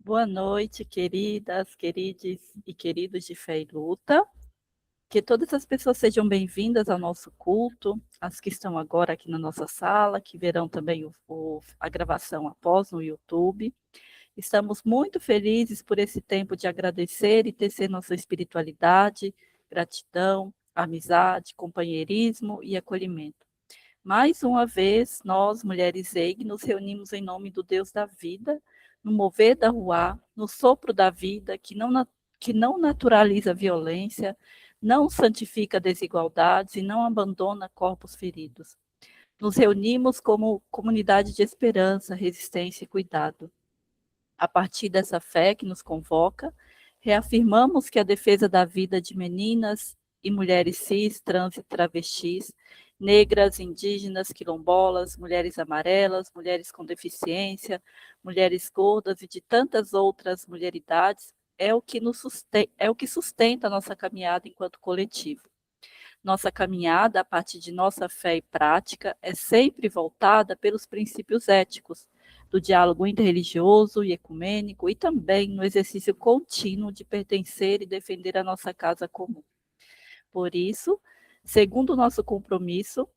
Boa noite, queridas, queridos e queridos de Fé e Luta. Que todas as pessoas sejam bem-vindas ao nosso culto, as que estão agora aqui na nossa sala, que verão também a gravação após no YouTube. Estamos muito felizes por esse tempo de agradecer e tecer nossa espiritualidade, gratidão, amizade, companheirismo e acolhimento. Mais uma vez, nós, mulheres EIG, nos reunimos em nome do Deus da vida, no mover da Ruá, no sopro da vida, que não naturaliza a violência, não santifica desigualdades e não abandona corpos feridos. Nos reunimos como comunidade de esperança, resistência e cuidado. A partir dessa fé que nos convoca, reafirmamos que a defesa da vida de meninas e mulheres cis, trans e travestis, negras, indígenas, quilombolas, mulheres amarelas, mulheres com deficiência, mulheres gordas e de tantas outras mulheridades é o que sustenta a nossa caminhada enquanto coletivo. Nossa caminhada, a partir de nossa fé e prática, é sempre voltada pelos princípios éticos, do diálogo interreligioso e ecumênico e também no exercício contínuo de pertencer e defender a nossa casa comum. Por isso, segundo o nosso compromisso,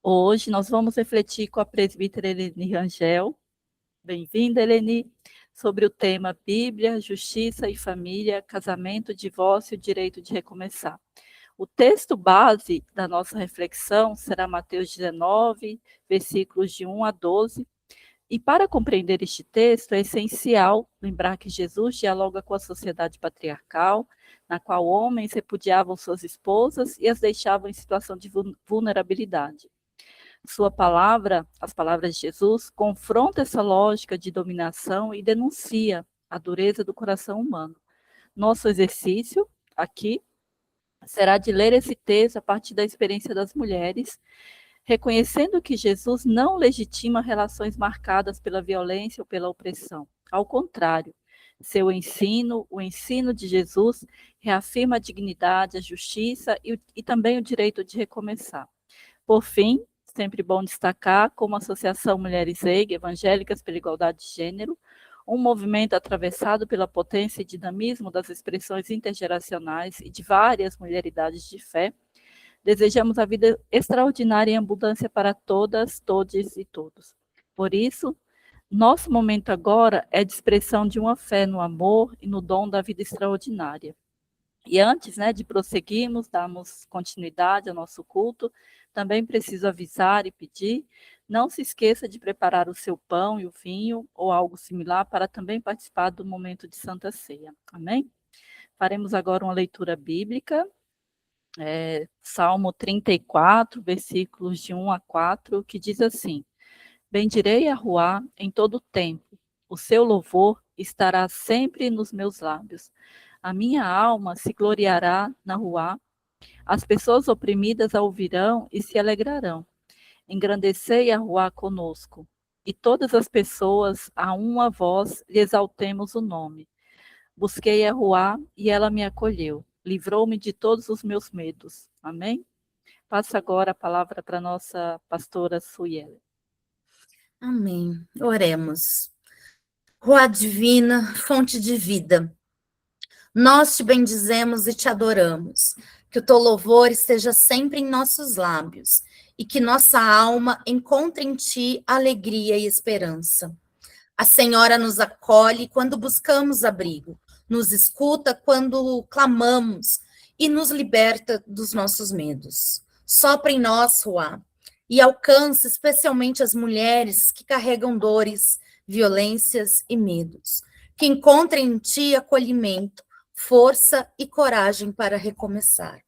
hoje nós vamos refletir com a presbítera Eleni Rangel, bem-vinda, Eleni, sobre o tema Bíblia, Justiça e Família, Casamento, Divórcio e Direito de Recomeçar. O texto base da nossa reflexão será Mateus 19, versículos de 1 a 12. E para compreender este texto, é essencial lembrar que Jesus dialoga com a sociedade patriarcal, na qual homens repudiavam suas esposas e as deixavam em situação de vulnerabilidade. Sua palavra, as palavras de Jesus, confronta essa lógica de dominação e denuncia a dureza do coração humano. Nosso exercício aqui será de ler esse texto a partir da experiência das mulheres, reconhecendo que Jesus não legitima relações marcadas pela violência ou pela opressão. Ao contrário, seu ensino, o ensino de Jesus, reafirma a dignidade, a justiça e também o direito de recomeçar. Por fim, sempre bom destacar, como a Associação Mulheres EIG, Evangélicas pela Igualdade de Gênero, um movimento atravessado pela potência e dinamismo das expressões intergeracionais e de várias mulheridades de fé, desejamos a vida extraordinária em abundância para todas, todes e todos. Por isso, nosso momento agora é de expressão de uma fé no amor e no dom da vida extraordinária. E antes, de prosseguirmos, darmos continuidade ao nosso culto, também preciso avisar e pedir, não se esqueça de preparar o seu pão e o vinho, ou algo similar, para também participar do momento de Santa Ceia. Amém? Faremos agora uma leitura bíblica, Salmo 34, versículos de 1 a 4, que diz assim: Bendirei a Ruá em todo o tempo, o seu louvor estará sempre nos meus lábios. A minha alma se gloriará na Ruá, as pessoas oprimidas a ouvirão e se alegrarão. Engrandecei a Ruá conosco, e todas as pessoas, a uma voz, lhe exaltemos o nome. Busquei a Ruá e ela me acolheu, livrou-me de todos os meus medos. Amém? Passo agora a palavra para a nossa pastora Suiele. Amém. Oremos. Ruá divina, fonte de vida, nós te bendizemos e te adoramos. Que o teu louvor esteja sempre em nossos lábios e que nossa alma encontre em ti alegria e esperança. A Senhora nos acolhe quando buscamos abrigo, nos escuta quando clamamos e nos liberta dos nossos medos. Sopra em nós, Ruá, e alcança especialmente as mulheres que carregam dores, violências e medos. Que encontrem em ti acolhimento, força e coragem para recomeçar.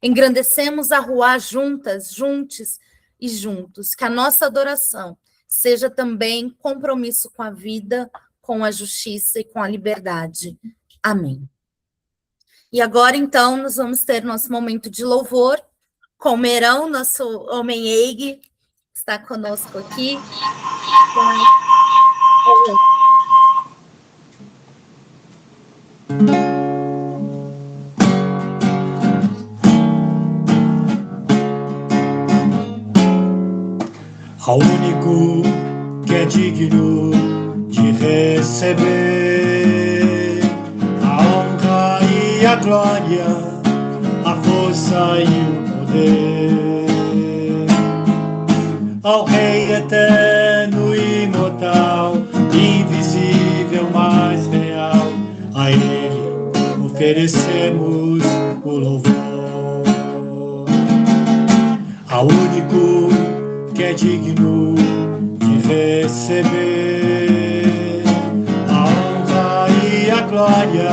Engrandecemos a Ruá juntas, juntos e juntos. Que a nossa adoração seja também compromisso com a vida, com a justiça e com a liberdade. Amém. E agora, então, nós vamos ter nosso momento de louvor com o Merão, nosso homem EIG, que está conosco aqui. Ao único que é digno de receber glória, a força e o poder. Ao Rei eterno e imortal, invisível, mas real, a Ele oferecemos o louvor. Ao único que é digno de receber a honra e a glória,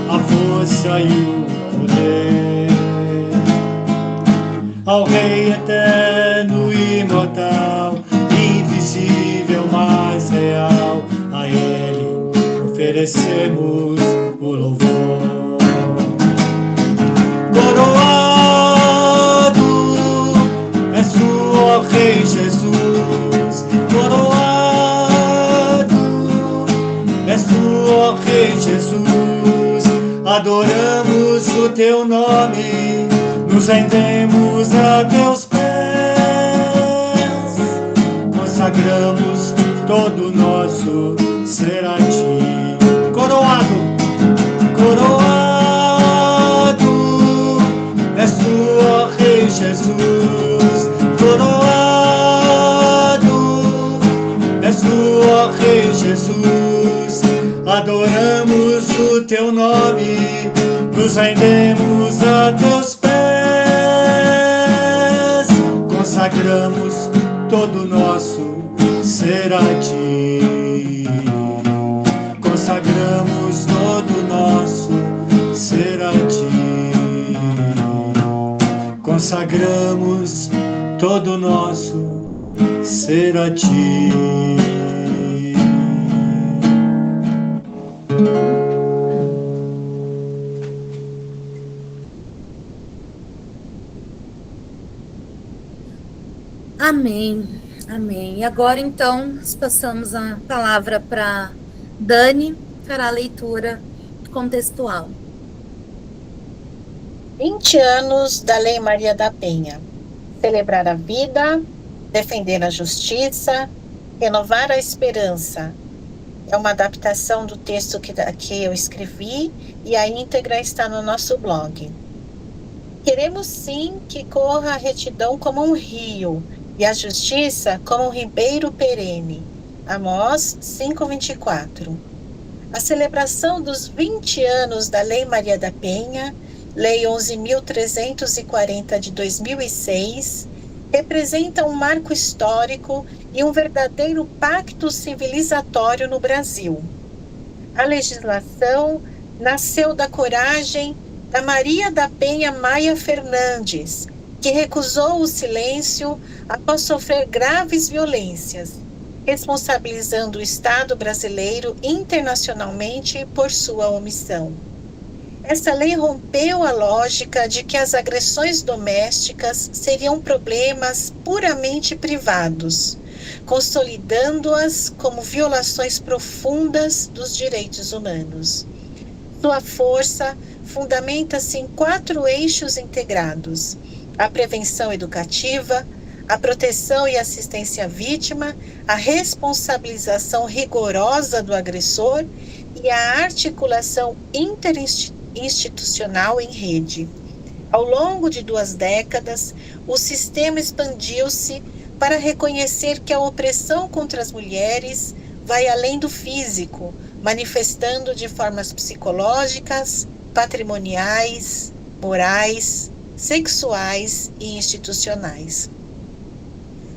a força e o poder. Ao Rei eterno e imortal, invisível, mas real, a Ele oferecemos o louvor. Coroado és tu, ó Rei Jesus, coroado és tu, ó Rei Jesus, adoramos o teu nome, nos rendemos a teus pés, consagramos todo o nosso ser a ti. Coroado, coroado és tu, ó Rei Jesus, coroado és tu, ó Rei Jesus, adoramos o teu nome, nos rendemos a teus pés, consagramos todo o nosso ser a ti. Consagramos todo o nosso ser a ti. Consagramos todo o nosso ser a ti. Amém, amém. E agora, então, passamos a palavra para Dani, para a leitura contextual. 20 anos da Lei Maria da Penha. Celebrar a vida, defender a justiça, renovar a esperança. É uma adaptação do texto que eu escrevi e a íntegra está no nosso blog. Queremos sim que corra a retidão como um rio e a justiça como um ribeiro perene. Amós 5:24. A celebração dos 20 anos da Lei Maria da Penha, Lei 11.340 de 2006, representa um marco histórico e um verdadeiro pacto civilizatório no Brasil. A legislação nasceu da coragem da Maria da Penha Maia Fernandes, que recusou o silêncio após sofrer graves violências, responsabilizando o Estado brasileiro internacionalmente por sua omissão. Essa lei rompeu a lógica de que as agressões domésticas seriam problemas puramente privados, consolidando-as como violações profundas dos direitos humanos. Sua força fundamenta-se em 4 eixos integrados: a prevenção educativa, a proteção e assistência à vítima, a responsabilização rigorosa do agressor e a articulação interinstitucional em rede. Ao longo de 2 décadas, o sistema expandiu-se para reconhecer que a opressão contra as mulheres vai além do físico, manifestando de formas psicológicas, patrimoniais, morais, sexuais e institucionais.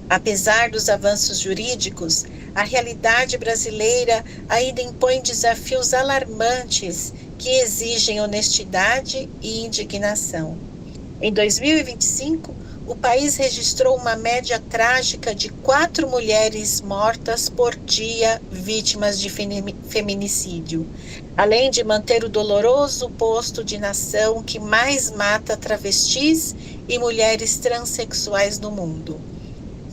Apesar dos avanços jurídicos, a realidade brasileira ainda impõe desafios alarmantes que exigem honestidade e indignação. Em 2025, o país registrou uma média trágica de 4 mulheres mortas por dia vítimas de feminicídio, além de manter o doloroso posto de nação que mais mata travestis e mulheres transexuais no mundo.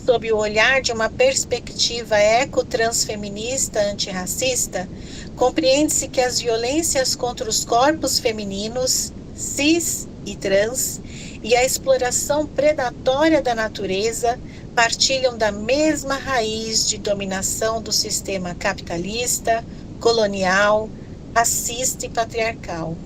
Sob o olhar de uma perspectiva ecotransfeminista antirracista, compreende-se que as violências contra os corpos femininos, cis e trans, e a exploração predatória da natureza partilham da mesma raiz de dominação do sistema capitalista, colonial, racista e patriarcal,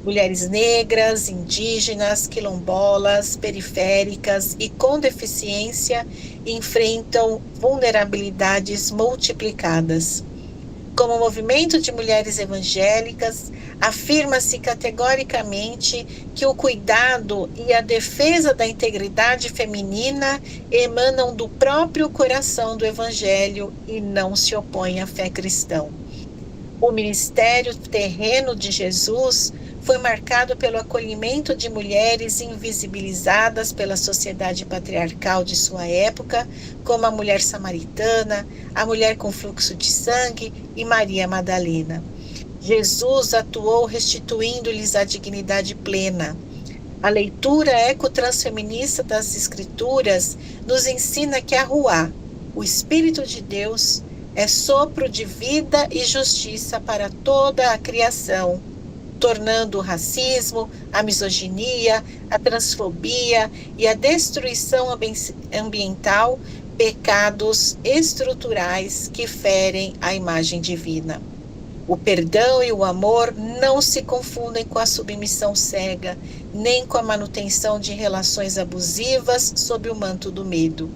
Mulheres negras, indígenas, quilombolas, periféricas e com deficiência enfrentam vulnerabilidades multiplicadas. Como movimento de mulheres evangélicas, afirma-se categoricamente que o cuidado e a defesa da integridade feminina emanam do próprio coração do Evangelho e não se opõem à fé cristã. O ministério terreno de Jesus foi marcado pelo acolhimento de mulheres invisibilizadas pela sociedade patriarcal de sua época, como a mulher samaritana, a mulher com fluxo de sangue e Maria Madalena. Jesus atuou restituindo-lhes a dignidade plena. A leitura ecotransfeminista das Escrituras nos ensina que a Ruá, o Espírito de Deus, é sopro de vida e justiça para toda a criação, tornando o racismo, a misoginia, a transfobia e a destruição ambiental pecados estruturais que ferem a imagem divina. O perdão e o amor não se confundem com a submissão cega, nem com a manutenção de relações abusivas sob o manto do medo.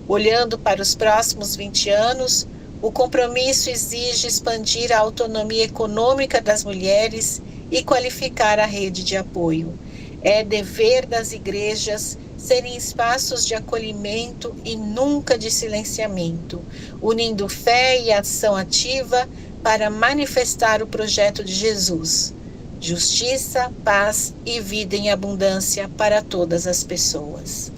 Olhando para os próximos 20 anos, o compromisso exige expandir a autonomia econômica das mulheres e qualificar a rede de apoio. É dever das igrejas serem espaços de acolhimento e nunca de silenciamento, unindo fé e ação ativa para manifestar o projeto de Jesus: justiça, paz e vida em abundância para todas as pessoas.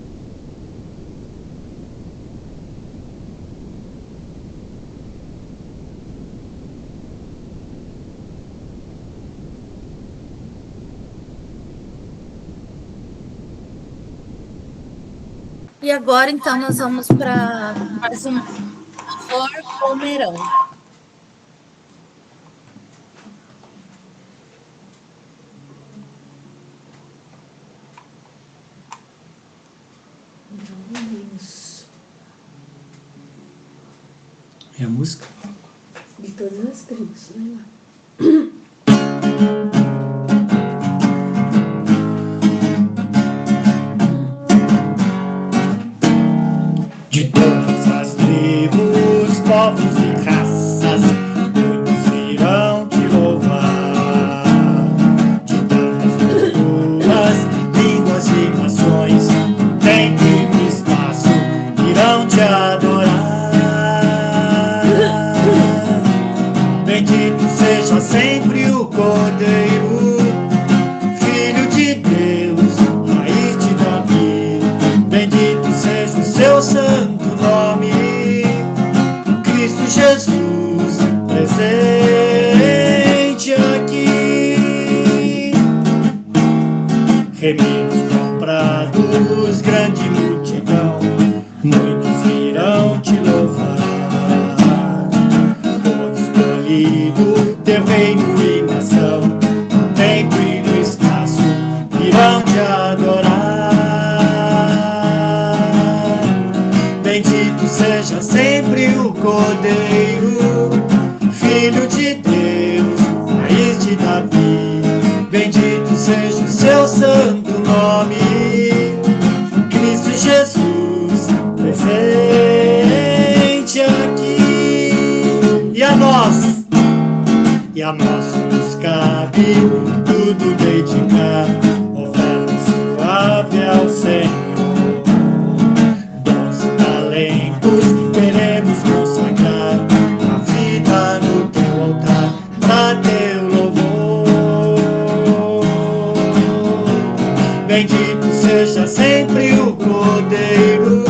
E agora, então, nós vamos para mais um Flor Palmeirão. É a música? De todas as tribos, vai lá. De todas as tribos, povos e raças, muitos virão te louvar. De tantas culturas, línguas e nações, tempo e espaço, irão te adorar. Bendito seja sempre o Cordeiro, Filho de Deus, raiz de Davi. Bendito seja o seu santo nome, Cristo Jesus, presente aqui. Remidos comprados, grande multidão, muitos virão te louvar. Povo escolhido, teu reino e nação, no tempo e no espaço, irão te adorar. Bendito seja sempre o Cordeiro, Filho de Deus, raiz de Davi. Bendito seja o seu santo nome, Cristo Jesus, presente aqui. E a nós nos cabe tudo dedicar, oferta suave ao Senhor. Dons e talentos queremos consagrar, a vida no teu altar, pra teu louvor. Bendito seja sempre o Cordeiro,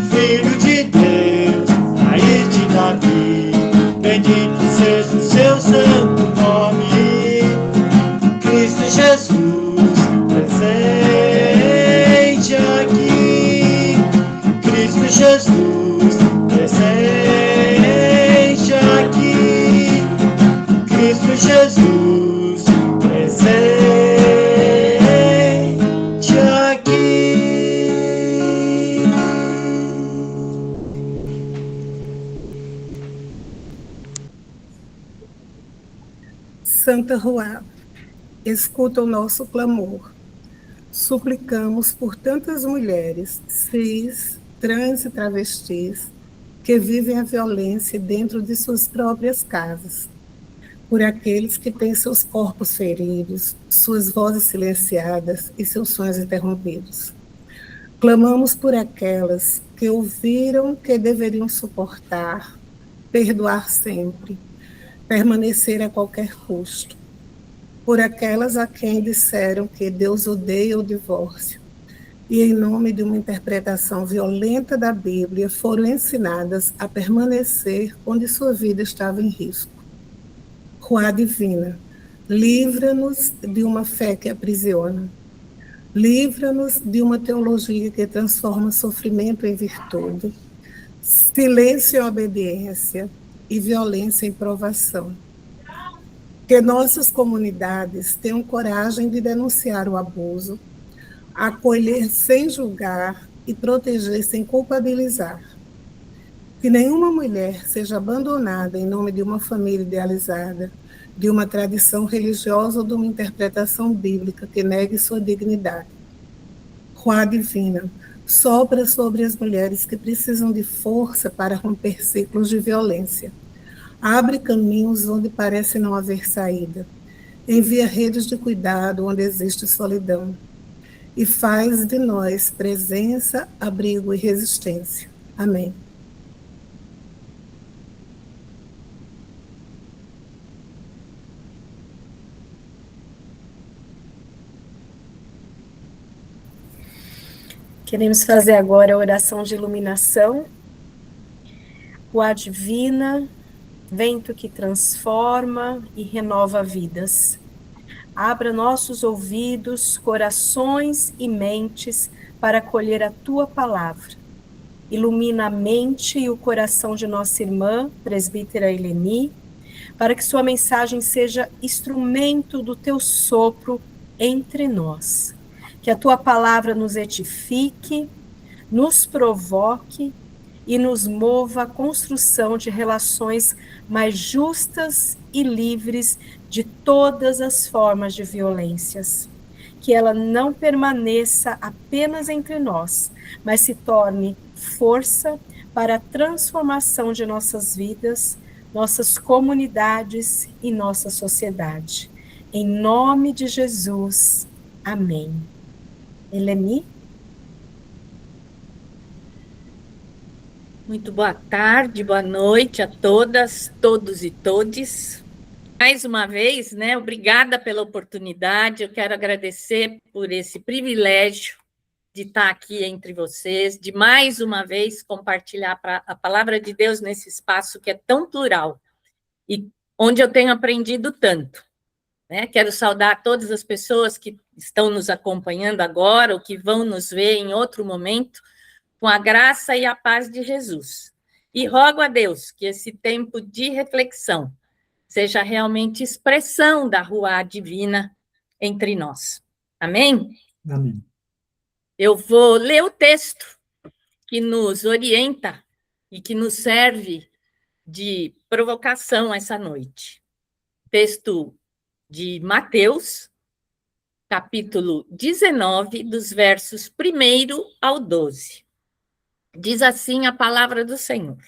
Filho de Deus, raiz de Davi. Bendito seja o seu santo nome, Cristo Jesus, presente aqui. Cristo Jesus, presente aqui. Cristo Jesus, presente aqui. Santa Ruá, escuta o nosso clamor. Suplicamos por tantas mulheres, cis, trans e travestis, que vivem a violência dentro de suas próprias casas, por aqueles que têm seus corpos feridos, suas vozes silenciadas e seus sonhos interrompidos. Clamamos por aquelas que ouviram que deveriam suportar, perdoar sempre, permanecer a qualquer custo. Por aquelas a quem disseram que Deus odeia o divórcio e, em nome de uma interpretação violenta da Bíblia, foram ensinadas a permanecer onde sua vida estava em risco. Ruá divina, livra-nos de uma fé que aprisiona. Livra-nos de uma teologia que transforma sofrimento em virtude, silêncio em obediência e violência em provação. Que nossas comunidades tenham coragem de denunciar o abuso, acolher sem julgar e proteger sem culpabilizar. Que nenhuma mulher seja abandonada em nome de uma família idealizada, de uma tradição religiosa ou de uma interpretação bíblica que negue sua dignidade. Ruá divina, sopra sobre as mulheres que precisam de força para romper ciclos de violência. Abre caminhos onde parece não haver saída. Envia redes de cuidado onde existe solidão. E faz de nós presença, abrigo e resistência. Amém. Queremos fazer agora a oração de iluminação. Ruá divina, vento que transforma e renova vidas. Abra nossos ouvidos, corações e mentes para acolher a tua palavra. Ilumina a mente e o coração de nossa irmã, presbítera Eleni, para que sua mensagem seja instrumento do teu sopro entre nós. Que a tua palavra nos edifique, nos provoque e nos mova à construção de relações mais justas e livres de todas as formas de violências. Que ela não permaneça apenas entre nós, mas se torne força para a transformação de nossas vidas, nossas comunidades e nossa sociedade. Em nome de Jesus. Amém. Eleni? Muito boa tarde, boa noite a todas, todos e todes. Mais uma vez, obrigada pela oportunidade. Eu quero agradecer por esse privilégio de estar aqui entre vocês, de mais uma vez compartilhar a palavra de Deus nesse espaço que é tão plural e onde eu tenho aprendido tanto. Quero saudar todas as pessoas que estão nos acompanhando agora ou que vão nos ver em outro momento, com a graça e a paz de Jesus. E rogo a Deus que esse tempo de reflexão seja realmente expressão da Ruá divina entre nós. Amém? Amém. Eu vou ler o texto que nos orienta e que nos serve de provocação essa noite. Texto de Mateus, capítulo 19, dos versos 1 ao 12. Diz assim a palavra do Senhor.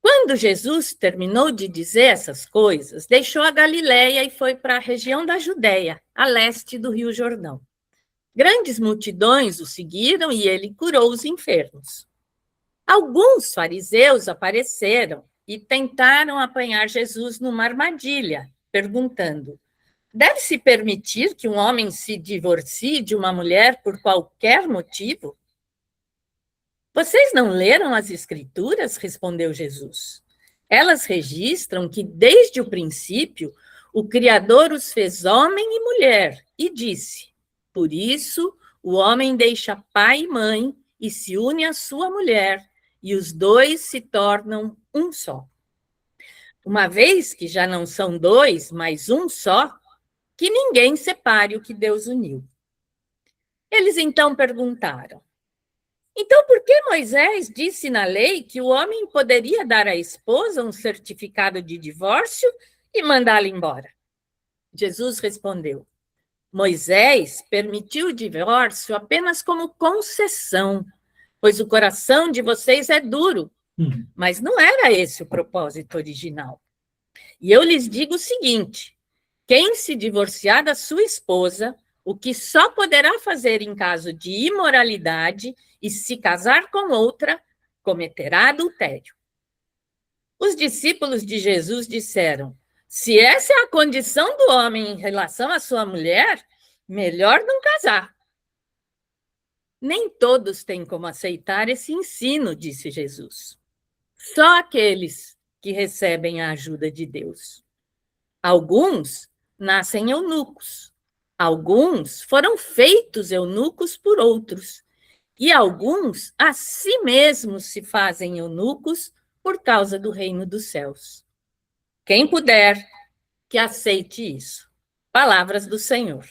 Quando Jesus terminou de dizer essas coisas, deixou a Galileia e foi para a região da Judéia, a leste do Rio Jordão. Grandes multidões o seguiram e ele curou os enfermos. Alguns fariseus apareceram e tentaram apanhar Jesus numa armadilha, perguntando: deve-se permitir que um homem se divorcie de uma mulher por qualquer motivo? Vocês não leram as Escrituras? Respondeu Jesus. Elas registram que, desde o princípio, o Criador os fez homem e mulher, e disse: por isso, o homem deixa pai e mãe e se une à sua mulher, e os dois se tornam um só. Uma vez que já não são dois, mas um só, que ninguém separe o que Deus uniu. Eles então perguntaram: então, por que Moisés disse na lei que o homem poderia dar à esposa um certificado de divórcio e mandá-la embora? Jesus respondeu: Moisés permitiu o divórcio apenas como concessão, pois o coração de vocês é duro. Mas não era esse o propósito original. E eu lhes digo o seguinte: quem se divorciar da sua esposa, o que só poderá fazer em caso de imoralidade, e se casar com outra, cometerá adultério. Os discípulos de Jesus disseram: se essa é a condição do homem em relação à sua mulher, melhor não casar. Nem todos têm como aceitar esse ensino, disse Jesus. Só aqueles que recebem a ajuda de Deus. Alguns nascem eunucos. Alguns foram feitos eunucos por outros. E alguns a si mesmos se fazem eunucos por causa do reino dos céus. Quem puder, que aceite isso. Palavras do Senhor.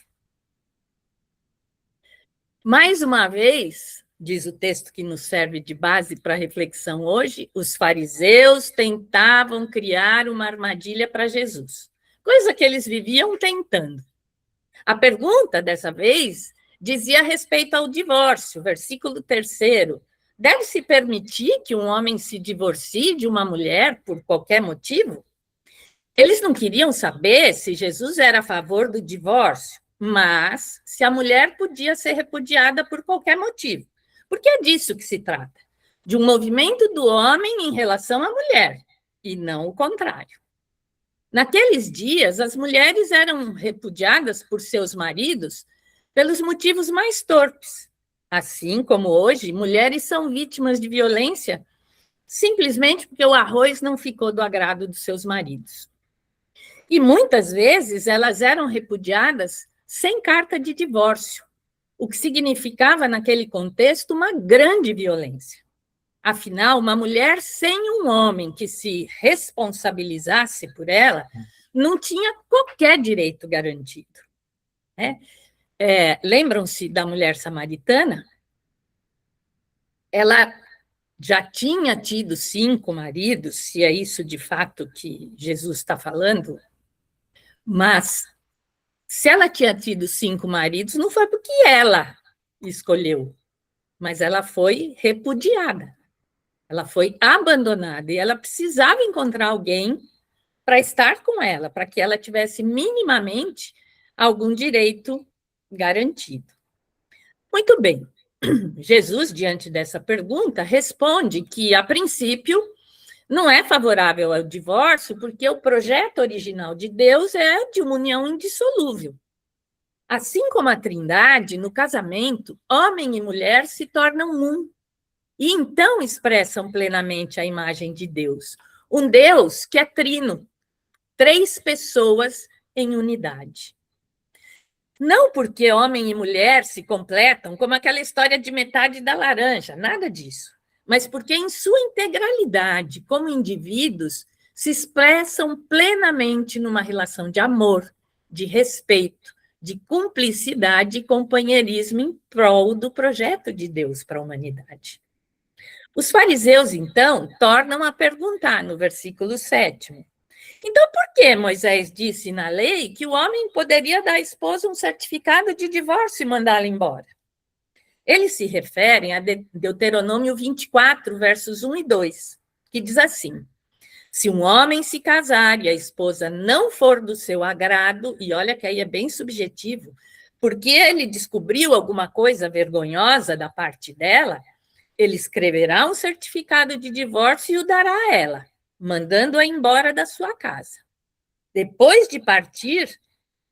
Mais uma vez, diz o texto que nos serve de base para a reflexão hoje, os fariseus tentavam criar uma armadilha para Jesus, coisa que eles viviam tentando. A pergunta, dessa vez, dizia respeito ao divórcio, versículo 3º. Deve-se permitir que um homem se divorcie de uma mulher por qualquer motivo? Eles não queriam saber se Jesus era a favor do divórcio, mas se a mulher podia ser repudiada por qualquer motivo. Porque é disso que se trata, de um movimento do homem em relação à mulher, e não o contrário. Naqueles dias, as mulheres eram repudiadas por seus maridos pelos motivos mais torpes. Assim como hoje, mulheres são vítimas de violência simplesmente porque o arroz não ficou do agrado dos seus maridos. E muitas vezes elas eram repudiadas sem carta de divórcio, o que significava, naquele contexto, uma grande violência. Afinal, uma mulher sem um homem que se responsabilizasse por ela não tinha qualquer direito garantido. Lembram-se da mulher samaritana? Ela já tinha tido 5 maridos, se é isso de fato que Jesus está falando, mas se ela tinha tido 5 maridos, não foi porque ela escolheu, mas ela foi repudiada, ela foi abandonada, e ela precisava encontrar alguém para estar com ela, para que ela tivesse minimamente algum direito garantido. Muito bem. Jesus, diante dessa pergunta, responde que, a princípio, não é favorável ao divórcio, porque o projeto original de Deus é de uma união indissolúvel. Assim como a Trindade, no casamento, homem e mulher se tornam um, e então expressam plenamente a imagem de Deus. Um Deus que é trino, 3 pessoas em unidade. Não porque homem e mulher se completam, como aquela história de metade da laranja, nada disso. Mas porque, em sua integralidade, como indivíduos, se expressam plenamente numa relação de amor, de respeito, de cumplicidade e companheirismo em prol do projeto de Deus para a humanidade. Os fariseus, então, tornam a perguntar no versículo 7º. Então, por que Moisés disse na lei que o homem poderia dar à esposa um certificado de divórcio e mandá-la embora? Eles se referem a Deuteronômio 24, versos 1 e 2, que diz assim: se um homem se casar e a esposa não for do seu agrado, e olha que aí é bem subjetivo, porque ele descobriu alguma coisa vergonhosa da parte dela, ele escreverá um certificado de divórcio e o dará a ela, mandando-a embora da sua casa. Depois de partir,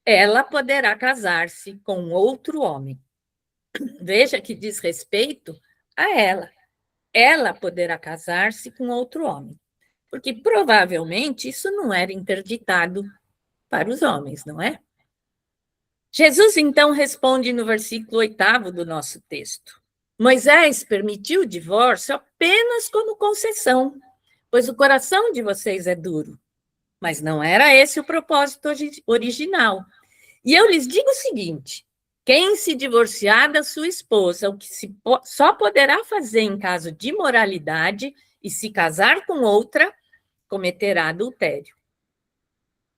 ela poderá casar-se com outro homem. Veja que diz respeito a ela. Ela poderá casar-se com outro homem. Porque provavelmente isso não era interditado para os homens, não é? Jesus, então, responde no versículo 8º do nosso texto. Moisés permitiu o divórcio apenas como concessão, pois o coração de vocês é duro. Mas não era esse o propósito original. E eu lhes digo o seguinte: quem se divorciar da sua esposa, o que só poderá fazer em caso de imoralidade, e se casar com outra, cometerá adultério.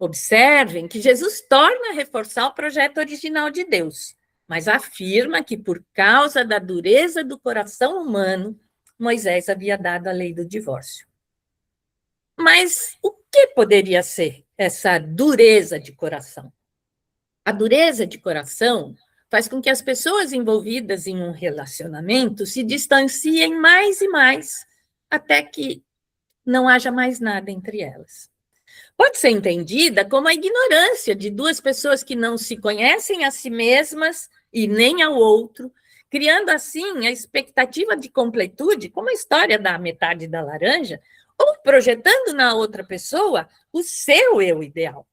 Observem que Jesus torna a reforçar o projeto original de Deus, mas afirma que, por causa da dureza do coração humano, Moisés havia dado a lei do divórcio. Mas o que poderia ser essa dureza de coração? A dureza de coração faz com que as pessoas envolvidas em um relacionamento se distanciem mais e mais, até que não haja mais nada entre elas. Pode ser entendida como a ignorância de duas pessoas que não se conhecem a si mesmas e nem ao outro, criando assim a expectativa de completude, como a história da metade da laranja, ou projetando na outra pessoa o seu eu ideal.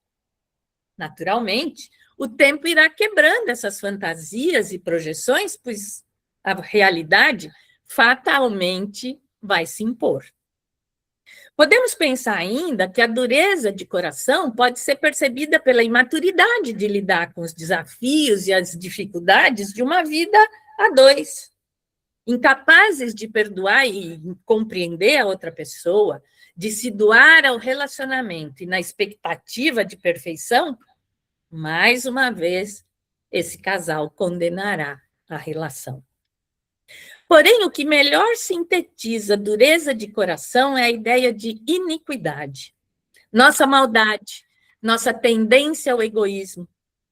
Naturalmente, o tempo irá quebrando essas fantasias e projeções, pois a realidade fatalmente vai se impor. Podemos pensar ainda que a dureza de coração pode ser percebida pela imaturidade de lidar com os desafios e as dificuldades de uma vida a dois. Incapazes de perdoar e compreender a outra pessoa, de se doar ao relacionamento e na expectativa de perfeição, mais uma vez, esse casal condenará a relação. Porém, o que melhor sintetiza a dureza de coração é a ideia de iniquidade. Nossa maldade, nossa tendência ao egoísmo,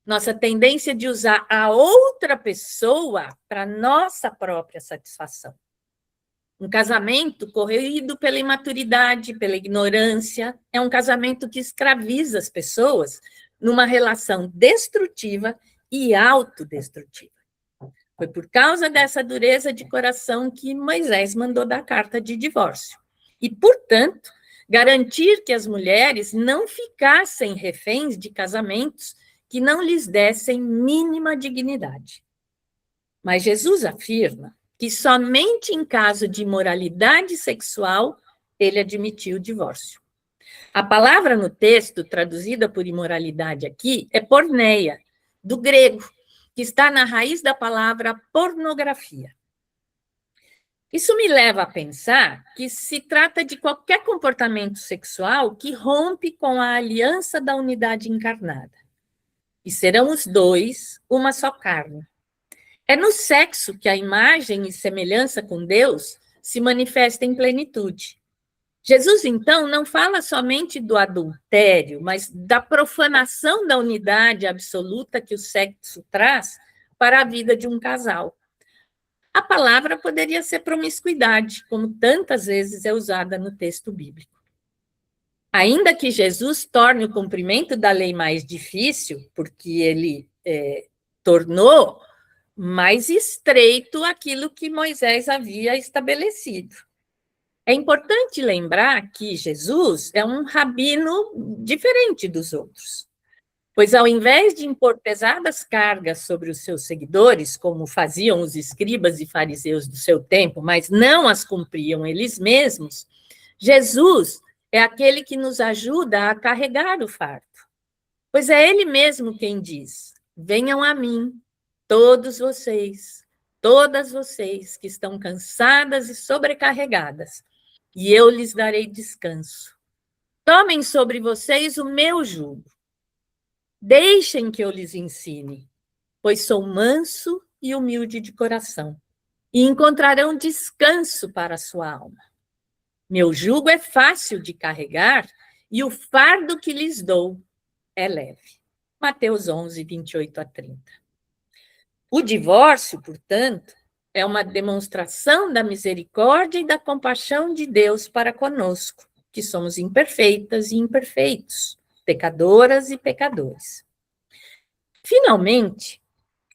nossa tendência de usar a outra pessoa para nossa própria satisfação. Um casamento corroído pela imaturidade, pela ignorância, é um casamento que escraviza as pessoas numa relação destrutiva e autodestrutiva. Foi por causa dessa dureza de coração que Moisés mandou dar carta de divórcio. E, portanto, garantir que as mulheres não ficassem reféns de casamentos que não lhes dessem mínima dignidade. Mas Jesus afirma que somente em caso de imoralidade sexual ele admitiu o divórcio. A palavra no texto, traduzida por imoralidade aqui, é porneia, do grego, que está na raiz da palavra pornografia. Isso me leva a pensar que se trata de qualquer comportamento sexual que rompe com a aliança da unidade encarnada. E serão os dois uma só carne. É no sexo que a imagem e semelhança com Deus se manifesta em plenitude. Jesus, então, não fala somente do adultério, mas da profanação da unidade absoluta que o sexo traz para a vida de um casal. A palavra poderia ser promiscuidade, como tantas vezes é usada no texto bíblico. Ainda que Jesus torne o cumprimento da lei mais difícil, porque ele tornou mais estreito aquilo que Moisés havia estabelecido. É importante lembrar que Jesus é um rabino diferente dos outros, pois ao invés de impor pesadas cargas sobre os seus seguidores, como faziam os escribas e fariseus do seu tempo, mas não as cumpriam eles mesmos, Jesus é aquele que nos ajuda a carregar o fardo, pois é ele mesmo quem diz: venham a mim, todos vocês, todas vocês que estão cansadas e sobrecarregadas, e eu lhes darei descanso. Tomem sobre vocês o meu jugo. Deixem que eu lhes ensine, pois sou manso e humilde de coração, e encontrarão descanso para a sua alma. Meu jugo é fácil de carregar, e o fardo que lhes dou é leve. Mateus 11, 28 a 30. O divórcio, portanto, é uma demonstração da misericórdia e da compaixão de Deus para conosco, que somos imperfeitas e imperfeitos, pecadoras e pecadores. Finalmente,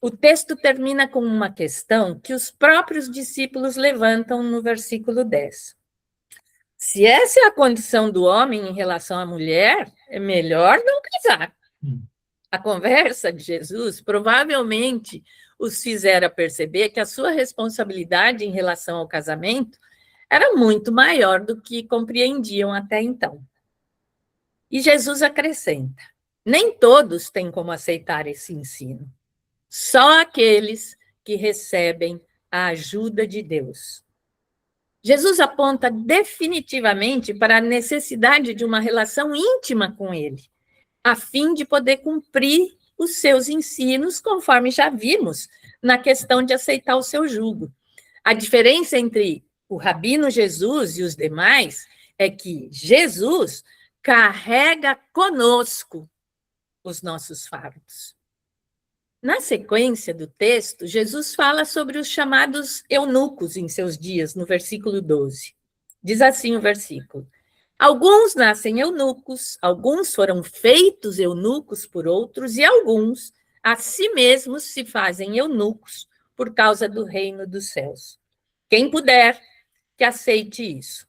o texto termina com uma questão que os próprios discípulos levantam no versículo 10. Se essa é a condição do homem em relação à mulher, é melhor não casar. A conversa de Jesus provavelmente os fizera perceber que a sua responsabilidade em relação ao casamento era muito maior do que compreendiam até então. E Jesus acrescenta: nem todos têm como aceitar esse ensino, só aqueles que recebem a ajuda de Deus. Jesus aponta definitivamente para a necessidade de uma relação íntima com ele, a fim de poder cumprir os seus ensinos, conforme já vimos na questão de aceitar o seu jugo. A diferença entre o Rabino Jesus e os demais é que Jesus carrega conosco os nossos fardos. Na sequência do texto, Jesus fala sobre os chamados eunucos em seus dias, no versículo 12. Diz assim o versículo: alguns nascem eunucos, alguns foram feitos eunucos por outros, e alguns a si mesmos se fazem eunucos por causa do reino dos céus. Quem puder, que aceite isso.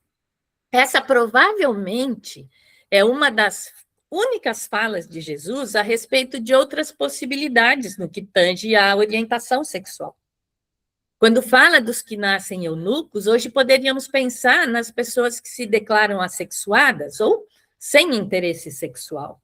Essa provavelmente é uma das únicas falas de Jesus a respeito de outras possibilidades no que tange à orientação sexual. Quando fala dos que nascem eunucos, hoje poderíamos pensar nas pessoas que se declaram assexuadas ou sem interesse sexual.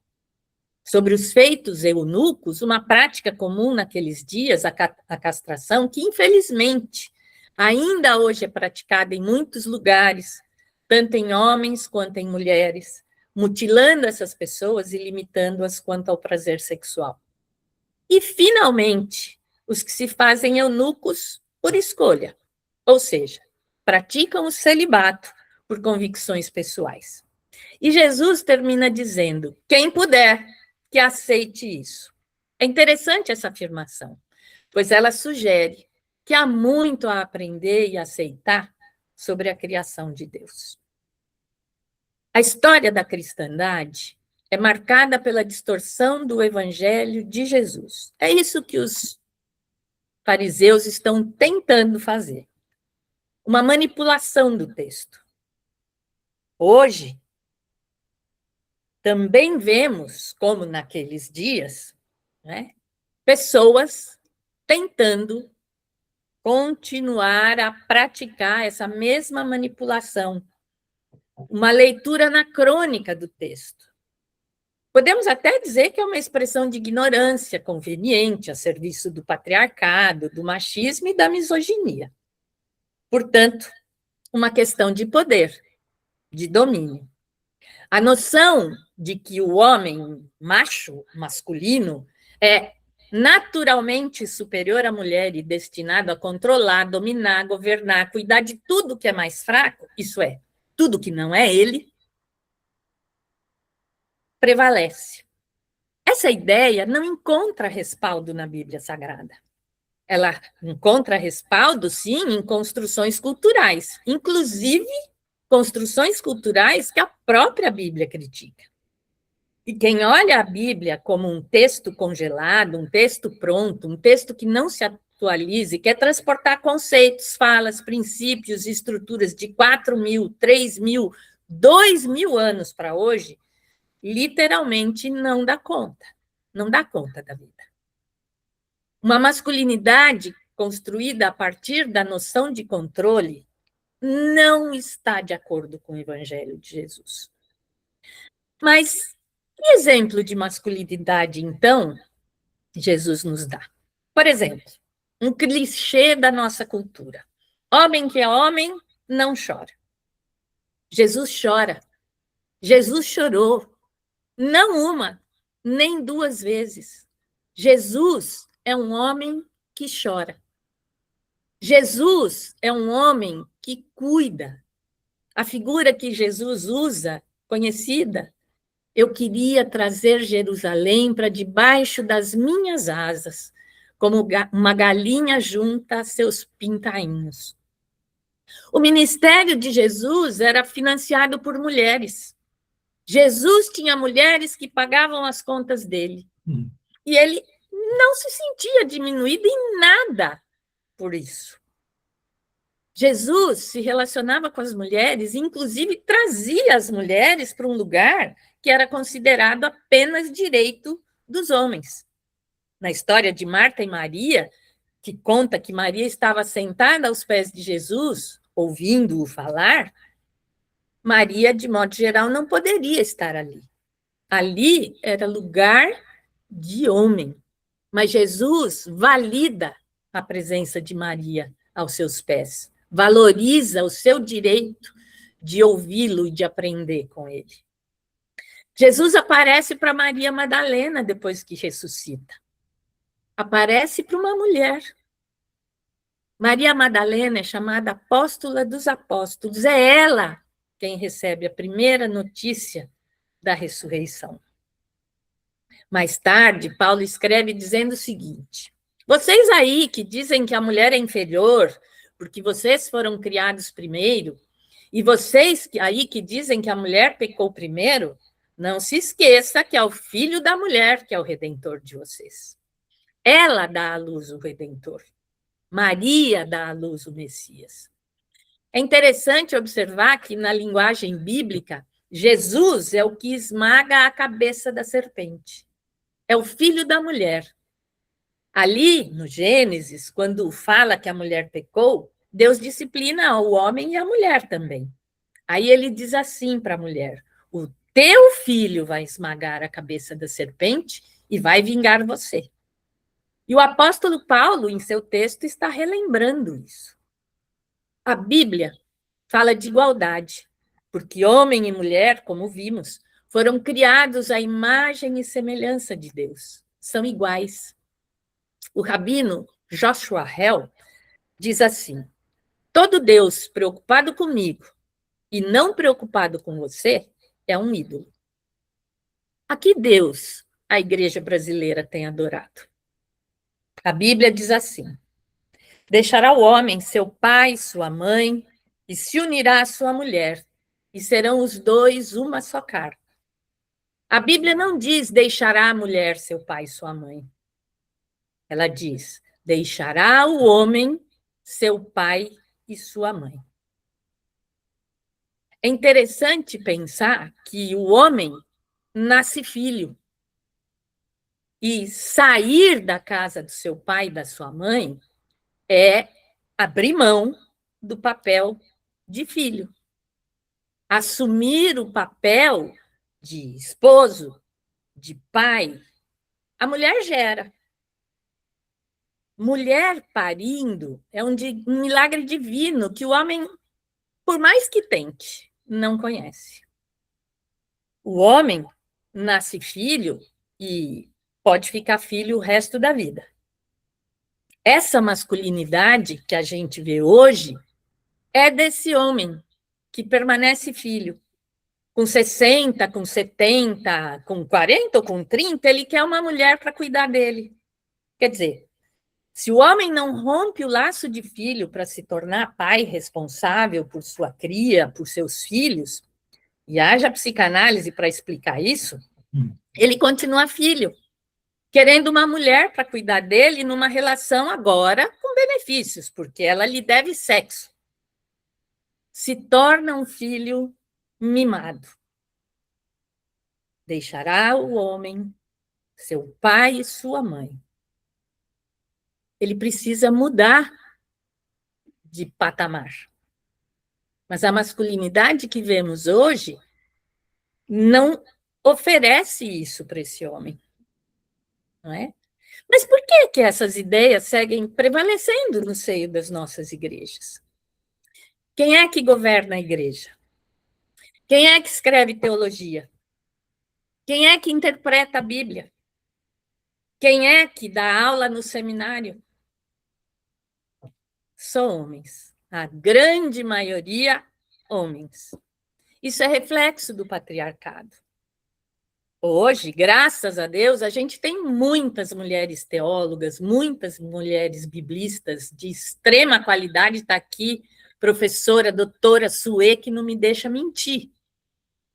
Sobre os feitos eunucos, uma prática comum naqueles dias, a castração, que infelizmente ainda hoje é praticada em muitos lugares, tanto em homens quanto em mulheres, mutilando essas pessoas e limitando-as quanto ao prazer sexual. E, finalmente, os que se fazem eunucos por escolha, ou seja, praticam o celibato por convicções pessoais. E Jesus termina dizendo: quem puder, que aceite isso. É interessante essa afirmação, pois ela sugere que há muito a aprender e aceitar sobre a criação de Deus. A história da cristandade é marcada pela distorção do evangelho de Jesus. É isso que os fariseus estão tentando fazer. Uma manipulação do texto. Hoje, também vemos, como naqueles dias, né, pessoas tentando continuar a praticar essa mesma manipulação. Uma leitura anacrônica do texto. Podemos até dizer que é uma expressão de ignorância conveniente a serviço do patriarcado, do machismo e da misoginia. Portanto, uma questão de poder, de domínio. A noção de que o homem macho, masculino, é naturalmente superior à mulher e destinado a controlar, dominar, governar, cuidar de tudo que é mais fraco, isso é, tudo que não é ele, prevalece. Essa ideia não encontra respaldo na Bíblia Sagrada. Ela encontra respaldo, sim, em construções culturais, inclusive construções culturais que a própria Bíblia critica. E quem olha a Bíblia como um texto congelado, um texto pronto, um texto que não se atualiza e quer transportar conceitos, falas, princípios e estruturas de 4.000, 3.000, 2.000 anos para hoje, literalmente não dá conta da vida. Uma masculinidade construída a partir da noção de controle não está de acordo com o Evangelho de Jesus. Mas que exemplo de masculinidade, então, Jesus nos dá? Por exemplo, um clichê da nossa cultura. Homem que é homem não chora. Jesus chora. Jesus chorou. Não uma, nem duas vezes. Jesus é um homem que chora. Jesus é um homem que cuida. A figura que Jesus usa, conhecida, eu queria trazer Jerusalém para debaixo das minhas asas, como uma galinha junta a seus pintainhos. O ministério de Jesus era financiado por mulheres. Jesus tinha mulheres que pagavam as contas dele. E ele não se sentia diminuído em nada por isso. Jesus se relacionava com as mulheres, inclusive trazia as mulheres para um lugar que era considerado apenas direito dos homens. Na história de Marta e Maria, que conta que Maria estava sentada aos pés de Jesus, ouvindo-o falar, Maria, de modo geral, não poderia estar ali. Ali era lugar de homem. Mas Jesus valida a presença de Maria aos seus pés, valoriza o seu direito de ouvi-lo e de aprender com ele. Jesus aparece para Maria Madalena depois que ressuscita. Aparece para uma mulher. Maria Madalena é chamada apóstola dos apóstolos. É ela quem recebe a primeira notícia da ressurreição. Mais tarde, Paulo escreve dizendo o seguinte: vocês aí que dizem que a mulher é inferior, porque vocês foram criados primeiro, e vocês aí que dizem que a mulher pecou primeiro, não se esqueça que é o filho da mulher que é o redentor de vocês. Ela dá à luz o redentor. Maria dá à luz o Messias. É interessante observar que na linguagem bíblica, Jesus é o que esmaga a cabeça da serpente. É o filho da mulher. Ali, no Gênesis, quando fala que a mulher pecou, Deus disciplina o homem e a mulher também. Aí ele diz assim para a mulher: o teu filho vai esmagar a cabeça da serpente e vai vingar você. E o apóstolo Paulo, em seu texto, está relembrando isso. A Bíblia fala de igualdade, porque homem e mulher, como vimos, foram criados à imagem e semelhança de Deus. São iguais. O rabino Joshua Hell diz assim: todo Deus preocupado comigo e não preocupado com você é um ídolo. A que Deus a igreja brasileira tem adorado? A Bíblia diz assim: deixará o homem seu pai e sua mãe e se unirá à sua mulher, e serão os dois uma só carne. A Bíblia não diz deixará a mulher seu pai e sua mãe. Ela diz: deixará o homem seu pai e sua mãe. É interessante pensar que o homem nasce filho. E sair da casa do seu pai e da sua mãe é abrir mão do papel de filho. Assumir o papel de esposo, de pai. A mulher gera. Mulher parindo é um milagre divino que o homem, por mais que tente, não conhece. O homem nasce filho e pode ficar filho o resto da vida. Essa masculinidade que a gente vê hoje é desse homem que permanece filho. Com 60, com 70, com 40 ou com 30, ele quer uma mulher para cuidar dele. Quer dizer, se o homem não rompe o laço de filho para se tornar pai responsável por sua cria, por seus filhos, e haja psicanálise para explicar isso, ele continua filho, querendo uma mulher para cuidar dele numa relação agora com benefícios, porque ela lhe deve sexo. Se torna um filho mimado. Deixará o homem, seu pai e sua mãe. Ele precisa mudar de patamar. Mas a masculinidade que vemos hoje não oferece isso para esse homem. Não é? Mas por que essas ideias seguem prevalecendo no seio das nossas igrejas? Quem é que governa a igreja? Quem é que escreve teologia? Quem é que interpreta a Bíblia? Quem é que dá aula no seminário? São homens. A grande maioria, homens. Isso é reflexo do patriarcado. Hoje, graças a Deus, a gente tem muitas mulheres teólogas, muitas mulheres biblistas de extrema qualidade. Está aqui professora, doutora Suê, que não me deixa mentir.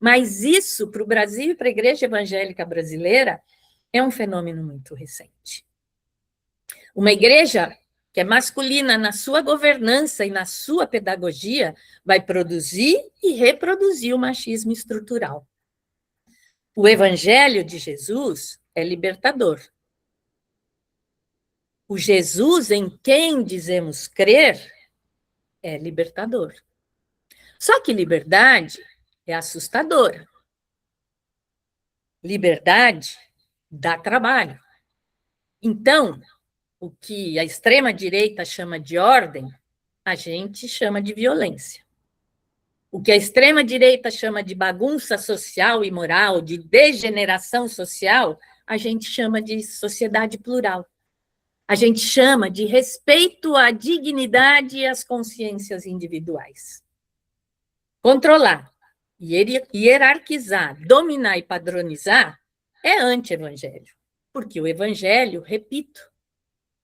Mas isso, para o Brasil e para a Igreja Evangélica Brasileira, é um fenômeno muito recente. Uma igreja que é masculina na sua governança e na sua pedagogia vai produzir e reproduzir o machismo estrutural. O Evangelho de Jesus é libertador. O Jesus em quem dizemos crer é libertador. Só que liberdade é assustadora. Liberdade dá trabalho. Então, o que a extrema-direita chama de ordem, a gente chama de violência. O que a extrema-direita chama de bagunça social e moral, de degeneração social, a gente chama de sociedade plural. A gente chama de respeito à dignidade e às consciências individuais. Controlar, hierarquizar, dominar e padronizar é anti-evangelho, porque o evangelho, repito,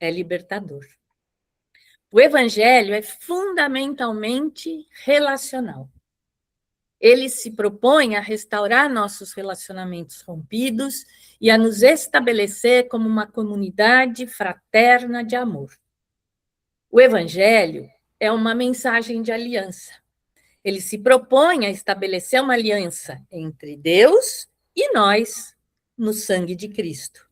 é libertador. O evangelho é fundamentalmente relacional. Ele se propõe a restaurar nossos relacionamentos rompidos e a nos estabelecer como uma comunidade fraterna de amor. O evangelho é uma mensagem de aliança. Ele se propõe a estabelecer uma aliança entre Deus e nós no sangue de Cristo.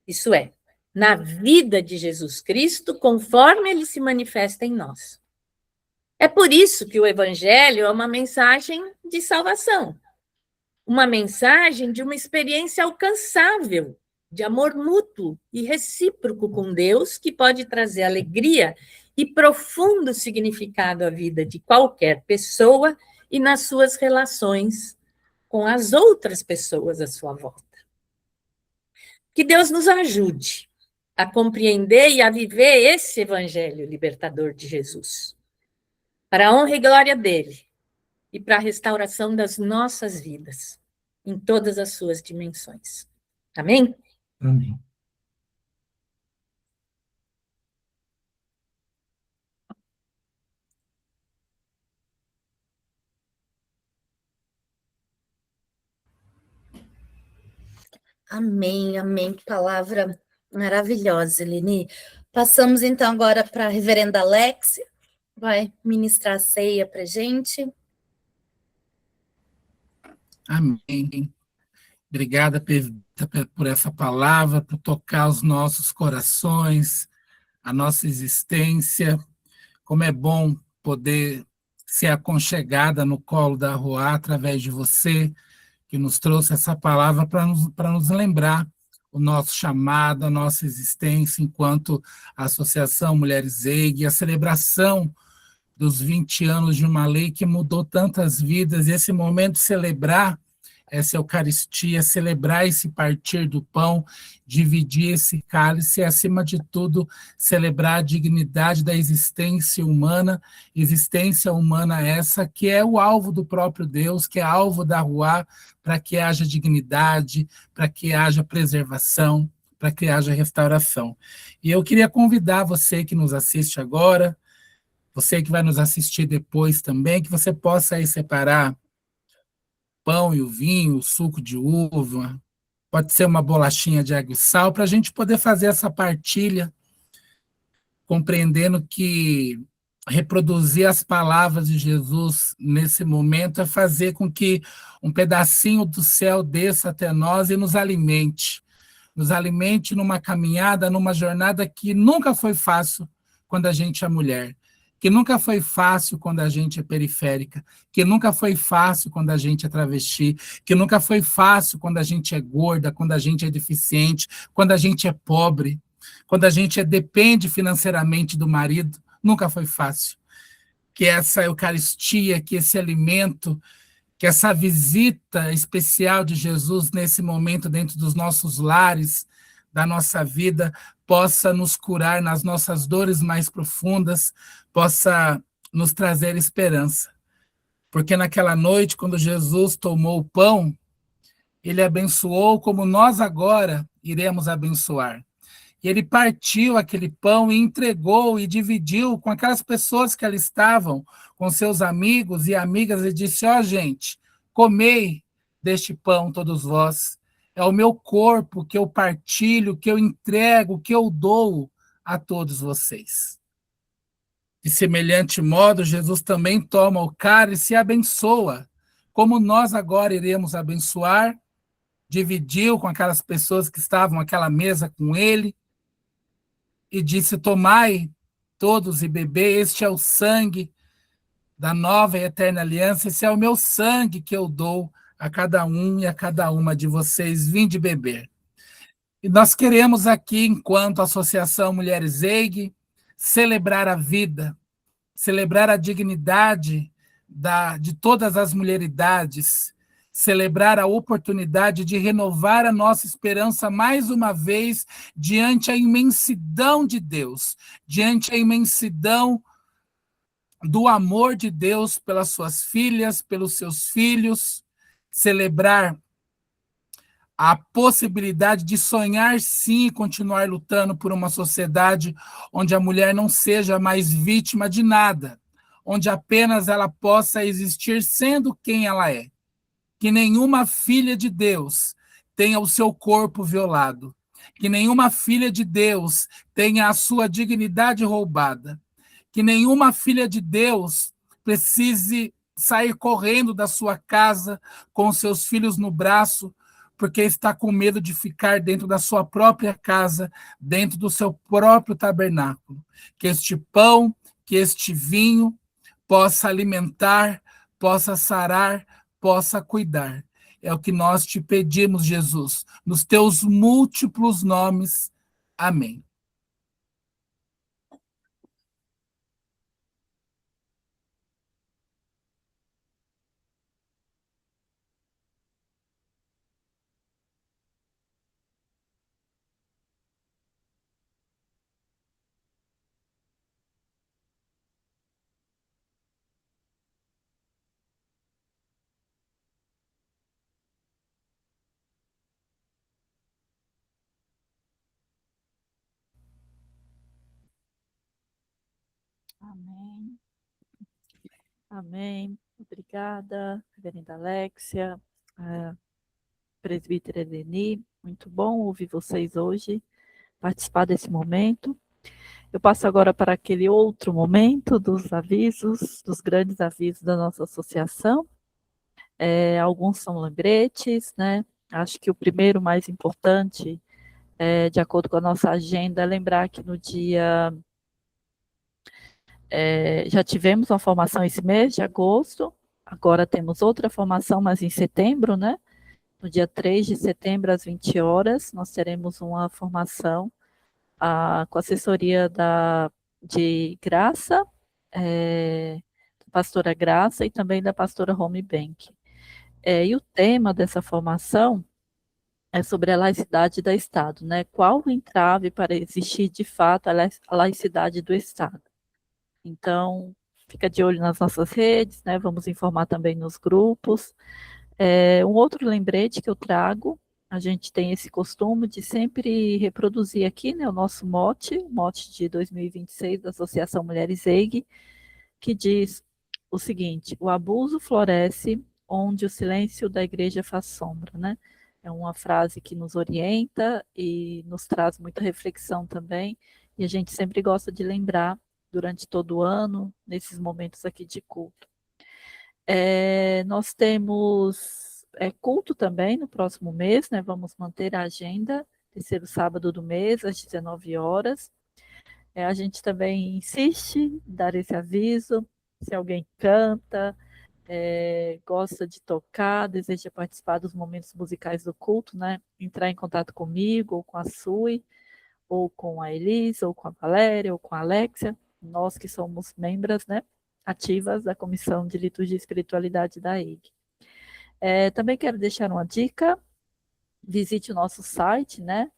Isso é, na vida de Jesus Cristo, conforme ele se manifesta em nós. É por isso que o evangelho é uma mensagem de salvação, uma mensagem de uma experiência alcançável, de amor mútuo e recíproco com Deus, que pode trazer alegria e profundo significado à vida de qualquer pessoa e nas suas relações com as outras pessoas à sua volta. Que Deus nos ajude a compreender e a viver esse evangelho libertador de Jesus, para a honra e glória dele e para a restauração das nossas vidas, em todas as suas dimensões. Amém? Amém. Amém, amém. Que palavra maravilhosa, Eleni. Passamos então agora para a reverenda Alex, vai ministrar a ceia para a gente. Amém. Obrigada por essa palavra, por tocar os nossos corações, a nossa existência. Como é bom poder ser aconchegada no colo da Ruá através de você, que nos trouxe essa palavra para nos lembrar o nosso chamado, a nossa existência enquanto Associação Mulheres EIG, a celebração dos 20 anos de uma lei que mudou tantas vidas, e esse momento de celebrar essa Eucaristia, celebrar esse partir do pão, dividir esse cálice e, acima de tudo, celebrar a dignidade da existência humana essa que é o alvo do próprio Deus, que é alvo da Ruá, para que haja dignidade, para que haja preservação, para que haja restauração. E eu queria convidar você que nos assiste agora, você que vai nos assistir depois também, que você possa aí separar pão e o vinho, o suco de uva, pode ser uma bolachinha de água e sal, para a gente poder fazer essa partilha, compreendendo que reproduzir as palavras de Jesus nesse momento é fazer com que um pedacinho do céu desça até nós e nos alimente numa caminhada, numa jornada que nunca foi fácil quando a gente é mulher, que nunca foi fácil quando a gente é periférica, que nunca foi fácil quando a gente é travesti, que nunca foi fácil quando a gente é gorda, quando a gente é deficiente, quando a gente é pobre, quando a gente depende financeiramente do marido, nunca foi fácil. Que essa Eucaristia, que esse alimento, que essa visita especial de Jesus nesse momento dentro dos nossos lares, da nossa vida, possa nos curar nas nossas dores mais profundas, possa nos trazer esperança. Porque naquela noite, quando Jesus tomou o pão, ele abençoou como nós agora iremos abençoar. E ele partiu aquele pão e entregou e dividiu com aquelas pessoas que ali estavam, com seus amigos e amigas, e disse: ó, gente, comei deste pão todos vós. É o meu corpo que eu partilho, que eu entrego, que eu dou a todos vocês. De semelhante modo, Jesus também toma o cálice e abençoa, como nós agora iremos abençoar, dividiu com aquelas pessoas que estavam àquela mesa com ele, e disse: tomai todos e bebei, este é o sangue da nova e eterna aliança, esse é o meu sangue que eu dou a cada um e a cada uma de vocês, vinde beber. E nós queremos aqui, enquanto Associação Mulheres EIG, celebrar a vida, celebrar a dignidade de todas as mulheridades, celebrar a oportunidade de renovar a nossa esperança mais uma vez diante a imensidão de Deus, diante a imensidão do amor de Deus pelas suas filhas, pelos seus filhos, celebrar a possibilidade de sonhar sim e continuar lutando por uma sociedade onde a mulher não seja mais vítima de nada, onde apenas ela possa existir sendo quem ela é. Que nenhuma filha de Deus tenha o seu corpo violado, que nenhuma filha de Deus tenha a sua dignidade roubada, que nenhuma filha de Deus precise sair correndo da sua casa com seus filhos no braço, porque está com medo de ficar dentro da sua própria casa, dentro do seu próprio tabernáculo. Que este pão, que este vinho possa alimentar, possa sarar, possa cuidar. É o que nós te pedimos, Jesus, nos teus múltiplos nomes. Amém. Amém. Amém. Obrigada, reverenda Alexia, presbítera Eleni. Muito bom ouvir vocês hoje, participar desse momento. Eu passo agora para aquele outro momento dos avisos, dos grandes avisos da nossa associação. Alguns são lembretes, né? Acho que o primeiro, mais importante, de acordo com a nossa agenda, é lembrar que no dia... já tivemos uma formação esse mês de agosto, agora temos outra formação, mas em setembro, né? No dia 3 de setembro, às 20 horas, nós teremos uma formação com a assessoria de Graça, da pastora Graça e também da pastora Home Bank. E o tema dessa formação é sobre a laicidade do Estado, né? Qual o entrave para existir de fato a laicidade do Estado? Então, fica de olho nas nossas redes, né? Vamos informar também nos grupos. Um outro lembrete que eu trago, a gente tem esse costume de sempre reproduzir aqui, né, o nosso mote, o mote de 2026 da Associação Mulheres EIG, que diz o seguinte: o abuso floresce onde o silêncio da igreja faz sombra, né? É uma frase que nos orienta e nos traz muita reflexão também, e a gente sempre gosta de lembrar durante todo o ano, nesses momentos aqui de culto. Nós temos culto também no próximo mês, né? Vamos manter a agenda, terceiro sábado do mês, às 19 horas. A gente também insiste em dar esse aviso, se alguém canta, gosta de tocar, deseja participar dos momentos musicais do culto, né? Entrar em contato comigo, ou com a Sui, ou com a Elisa, ou com a Valéria, ou com a Alexia, nós que somos membros, né, ativas da Comissão de Liturgia e Espiritualidade da EIG. Também quero deixar uma dica: visite o nosso site, né,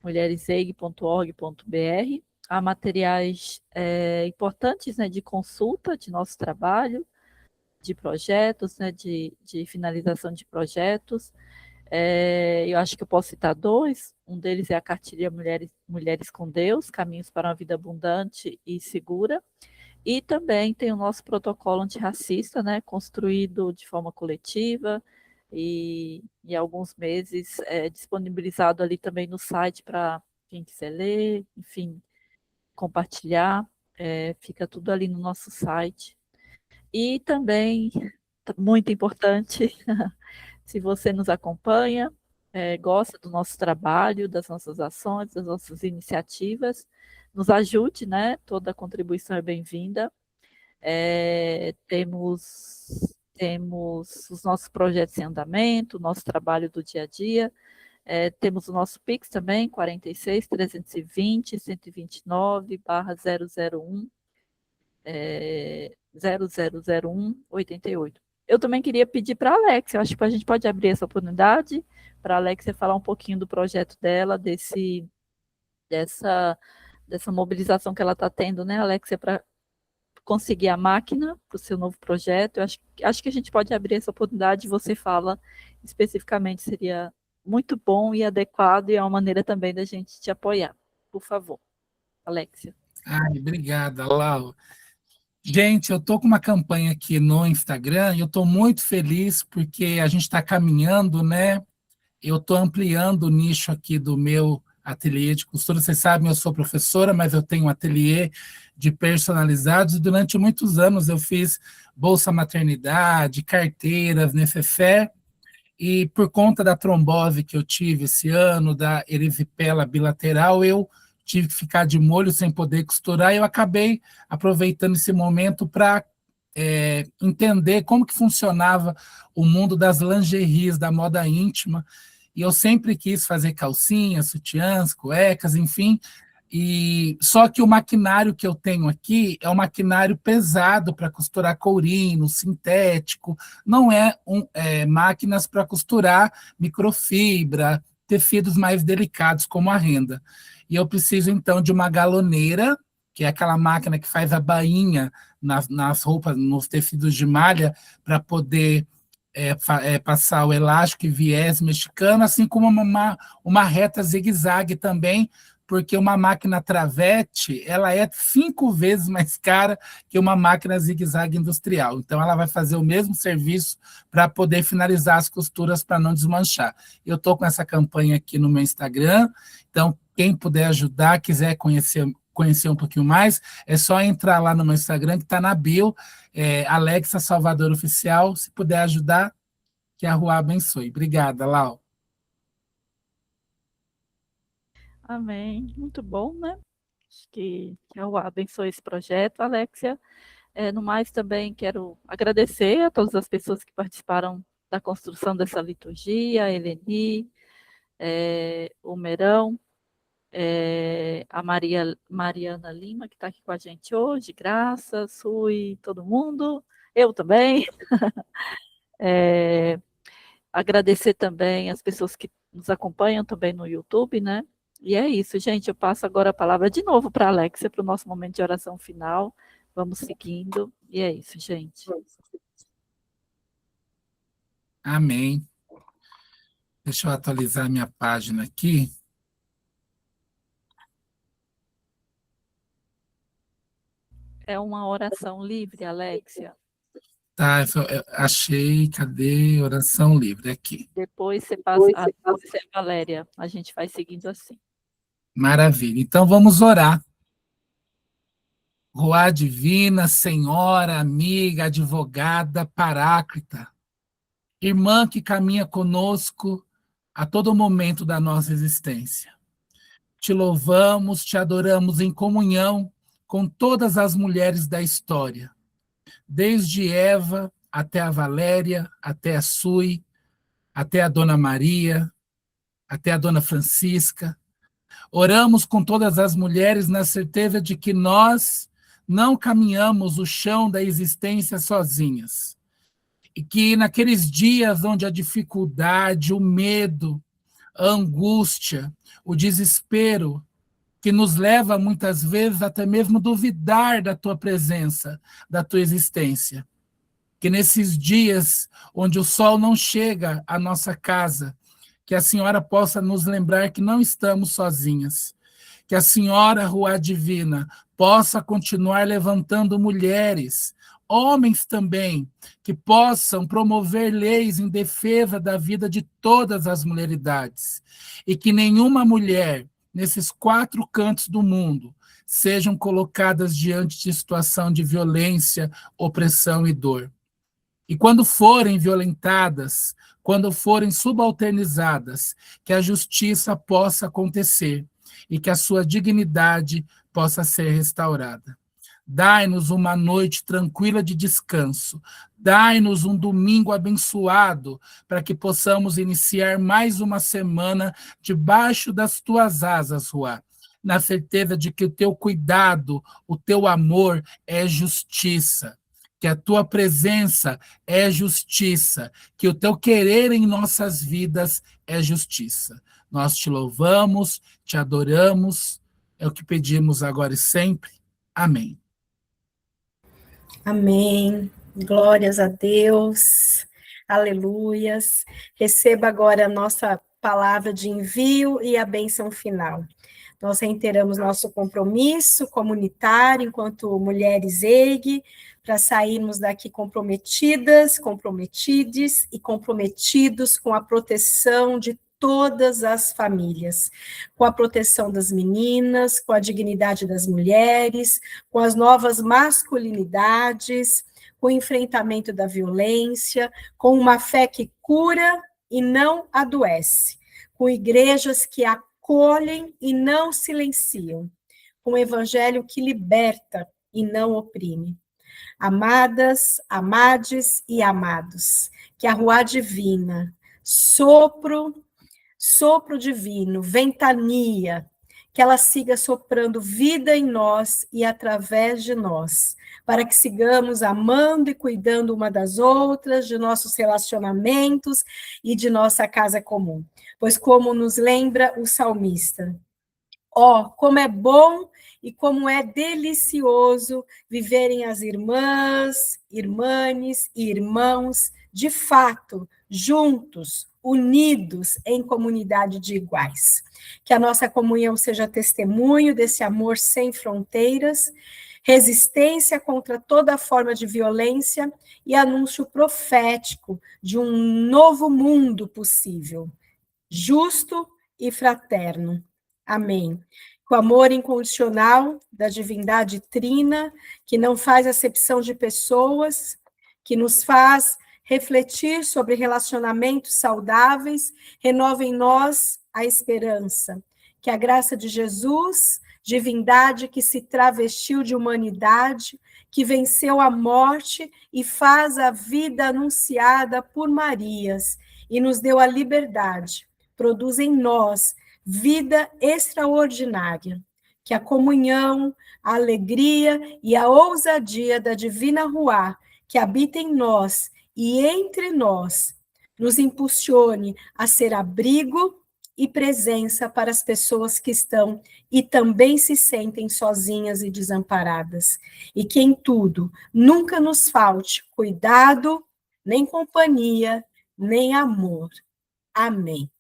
mulhereseig.org.br. Há materiais importantes, né, de consulta de nosso trabalho, de projetos, né, de finalização de projetos. Eu acho que eu posso citar dois. Um deles é a cartilha Mulheres com Deus, Caminhos para uma Vida Abundante e Segura. E também tem o nosso protocolo antirracista, né, construído de forma coletiva e há alguns meses disponibilizado ali também no site para quem quiser ler, enfim, compartilhar. Fica tudo ali no nosso site. E também, muito importante, se você nos acompanha, gosta do nosso trabalho, das nossas ações, das nossas iniciativas, nos ajude, né? Toda contribuição é bem-vinda. Temos os nossos projetos em andamento, o nosso trabalho do dia a dia. Temos o nosso Pix também, 46-320-129/001. 000188. Eu também queria pedir para a Alexia, acho que a gente pode abrir essa oportunidade para a Alexia falar um pouquinho do projeto dela, dessa mobilização que ela está tendo, né, Alexia, para conseguir a máquina para o seu novo projeto. Eu acho que a gente pode abrir essa oportunidade e você fala especificamente, seria muito bom e adequado e é uma maneira também da gente te apoiar. Por favor, Alexia. Ai, obrigada, Lau. Gente, eu estou com uma campanha aqui no Instagram e eu estou muito feliz porque a gente está caminhando, né? Eu estou ampliando o nicho aqui do meu ateliê de costura. Vocês sabem, eu sou professora, mas eu tenho um ateliê de personalizados e durante muitos anos eu fiz bolsa maternidade, carteiras, necessaire, e por conta da trombose que eu tive esse ano, da erisipela bilateral, eu tive que ficar de molho sem poder costurar, e eu acabei aproveitando esse momento para entender como que funcionava o mundo das lingeries, da moda íntima, e eu sempre quis fazer calcinhas, sutiãs, cuecas, enfim, e só que o maquinário que eu tenho aqui é um maquinário pesado para costurar courino, sintético, não máquinas para costurar microfibra, tecidos mais delicados como a renda. E eu preciso, então, de uma galoneira, que é aquela máquina que faz a bainha nas roupas, nos tecidos de malha, para poder passar o elástico e viés mexicano, assim como uma reta zigue-zague também, porque uma máquina travete, ela é 5 vezes mais cara que uma máquina zigue-zague industrial. Então, ela vai fazer o mesmo serviço para poder finalizar as costuras para não desmanchar. Eu estou com essa campanha aqui no meu Instagram, então, quem puder ajudar, quiser conhecer um pouquinho mais, é só entrar lá no meu Instagram, que está na bio, Alexa Salvador Oficial. Se puder ajudar, que a Rua abençoe. Obrigada, Lau. Amém. Muito bom, né? Acho que a Rua abençoe esse projeto, Alexia. No mais, também quero agradecer a todas as pessoas que participaram da construção dessa liturgia, a Eleni, o Merão, a Mariana Lima, que está aqui com a gente hoje, graças, Sui, todo mundo, eu também. Agradecer também as pessoas que nos acompanham também no YouTube, né? E é isso, gente. Eu passo agora a palavra de novo para a Alexia, para o nosso momento de oração final. Vamos seguindo. E é isso, gente. Amém. Deixa eu atualizar minha página aqui. É uma oração livre, Alexia. Tá, eu achei, cadê? Oração livre, aqui. Depois você passa a Valéria. A gente vai seguindo assim. Maravilha. Então, vamos orar. Rua divina, senhora, amiga, advogada, paráclita, irmã que caminha conosco a todo momento da nossa existência. Te louvamos, te adoramos em comunhão com todas as mulheres da história, desde Eva até a Valéria, até a Sui, até a Dona Maria, até a Dona Francisca. Oramos com todas as mulheres na certeza de que nós não caminhamos o chão da existência sozinhas. E que naqueles dias onde a dificuldade, o medo, a angústia, o desespero, que nos leva muitas vezes até mesmo duvidar da tua presença, da tua existência. Que nesses dias onde o sol não chega à nossa casa, que a Senhora possa nos lembrar que não estamos sozinhas. Que a Senhora, Rua Divina, possa continuar levantando mulheres, homens também, que possam promover leis em defesa da vida de todas as mulheridades. E que nenhuma mulher, nesses 4 cantos do mundo, sejam colocadas diante de situação de violência, opressão e dor. E quando forem violentadas, quando forem subalternizadas, que a justiça possa acontecer e que a sua dignidade possa ser restaurada. Dai-nos uma noite tranquila de descanso. Dai-nos um domingo abençoado para que possamos iniciar mais uma semana debaixo das tuas asas, Rua, na certeza de que o teu cuidado, o teu amor é justiça. que a tua presença é justiça, que o teu querer em nossas vidas é justiça. Nós te louvamos, te adoramos, é o que pedimos agora e sempre. Amém. Amém. Glórias a Deus. Aleluias. Receba agora a nossa palavra de envio e a bênção final. Nós reiteramos nosso compromisso comunitário enquanto mulheres EIG, para sairmos daqui comprometidas, comprometides e comprometidos com a proteção de todas as famílias, com a proteção das meninas, com a dignidade das mulheres, com as novas masculinidades, com o enfrentamento da violência, com uma fé que cura e não adoece, com igrejas que acolhem e não silenciam, com o evangelho que liberta e não oprime. Amadas, amades e amados, que a Ruá Divina, sopro divino, ventania, que ela siga soprando vida em nós e através de nós, para que sigamos amando e cuidando uma das outras, de nossos relacionamentos e de nossa casa comum. Pois como nos lembra o salmista, como é bom e como é delicioso viverem as irmãs, irmãs e irmãos, de fato, juntos, unidos em comunidade de iguais. Que a nossa comunhão seja testemunho desse amor sem fronteiras, resistência contra toda forma de violência e anúncio profético de um novo mundo possível, justo e fraterno. Amém. Com o amor incondicional da divindade trina, que não faz acepção de pessoas, que nos faz refletir sobre relacionamentos saudáveis, renova em nós a esperança. Que a graça de Jesus, divindade que se travestiu de humanidade, que venceu a morte e faz a vida anunciada por Marias e nos deu a liberdade, produz em nós vida extraordinária. Que a comunhão, a alegria e a ousadia da divina Ruá, que habita em nós e entre nós, nos impulsione a ser abrigo e presença para as pessoas que estão e também se sentem sozinhas e desamparadas. E que em tudo nunca nos falte cuidado, nem companhia, nem amor. Amém.